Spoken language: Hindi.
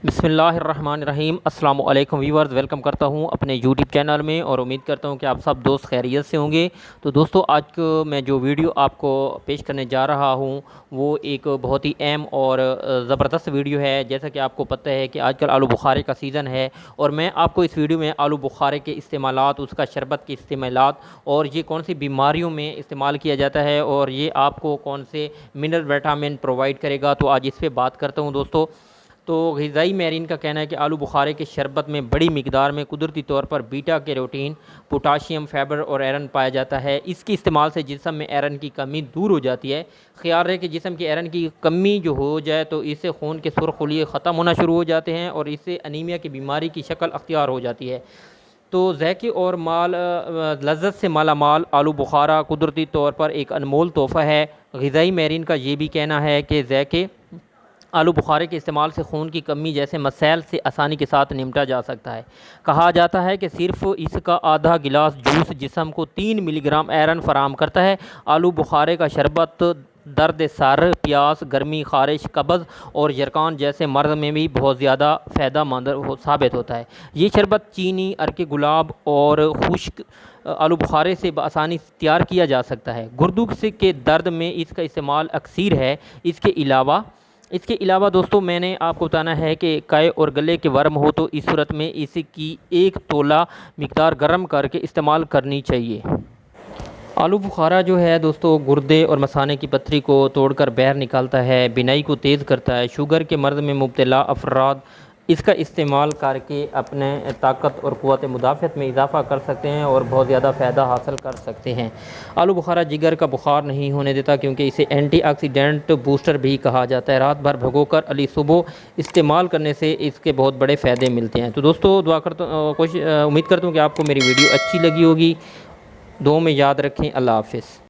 बिस्मिल्लाहिर्रहमानिर्रहीम। अस्सलाम वालेकुम व्यूअर्स, वेलकम करता हूं अपने यूट्यूब चैनल में और उम्मीद करता हूं कि आप सब दोस्त खैरियत से होंगे। तो दोस्तों, आज को मैं जो वीडियो आपको पेश करने जा रहा हूं वो एक बहुत ही अहम और ज़बरदस्त वीडियो है। जैसा कि आपको पता है कि आजकल आलू बुखारे का सीज़न है और मैं आपको इस वीडियो में आलू बुखारे के इस्तेमालात, उसका शरबत के इस्तेमालात और ये कौन सी बीमारियों में इस्तेमाल किया जाता है और ये आपको कौन से मिनरल विटामिन प्रोवाइड करेगा, तो आज इस पर बात करता हूँ दोस्तों। तो ग़िज़ाई माहिरीन का कहना है कि आलू बुखारे के शरबत में बड़ी मिकदार में कुदरती तौर पर बीटा कैरोटीन, पोटाशियम, फाइबर और आयरन पाया जाता है। इसके इस्तेमाल से जिस्म में आयरन की कमी दूर हो जाती है। ख्याल रहे कि जिस्म की आयरन की कमी जो हो जाए तो इससे खून के सुर्खुलिये ख़त्म होना शुरू हो जाते हैं और इससे अनीमिया की बीमारी की शक्ल अख्तियार हो जाती है। तो ज़ैक़े और लज़्ज़त से माला माल आलू बुखारा कुदरती तौर पर एक अनमोल तोहफ़ा है। ग़िज़ाई माहिरीन का ये भी कहना है कि ज़ैक़े आलू बुखारे के इस्तेमाल से खून की कमी जैसे मसाइल से आसानी के साथ निपटा जा सकता है। कहा जाता है कि सिर्फ इसका आधा गिलास जूस जिस्म को 3 मिलीग्राम आयरन फराहम करता है। आलू बुखारे का शरबत दर्द सर, प्यास, गर्मी, ख़ारिश, कब्ज़ और यरकान जैसे मर्ज़ में भी बहुत ज़्यादा फ़ायदेमंद साबित होता है। ये शरबत चीनी, अर्के गुलाब और खुश्क आलू बुखारे से आसानी से तैयार किया जा सकता है। गुर्दे के दर्द में इसका इस्तेमाल अक्सर है। इसके अलावा दोस्तों, मैंने आपको बताना है कि काय और गले के वर्म हो तो इस सूरत में इसकी 1 तोला मिकदार गर्म करके इस्तेमाल करनी चाहिए। आलू बुखारा जो है दोस्तों, गुर्दे और मसाने की पथरी को तोड़कर बाहर निकालता है, बिनाई को तेज़ करता है। शुगर के मर्ज़ में मुब्तला अफराद इसका इस्तेमाल करके अपने ताकत और क़ुव्वत मुदाफ़त में इजाफ़ा कर सकते हैं और बहुत ज़्यादा फ़ायदा हासिल कर सकते हैं। आलू बुखारा जिगर का बुखार नहीं होने देता क्योंकि इसे एंटीऑक्सीडेंट बूस्टर भी कहा जाता है। रात भर भिगोकर अली सुबह इस्तेमाल करने से इसके बहुत बड़े फ़ायदे मिलते हैं। तो दोस्तों, दुआ करता उम्मीद करता हूँ कि आपको मेरी वीडियो अच्छी लगी होगी। दुआ में याद रखें। अल्लाह हाफ़िज़।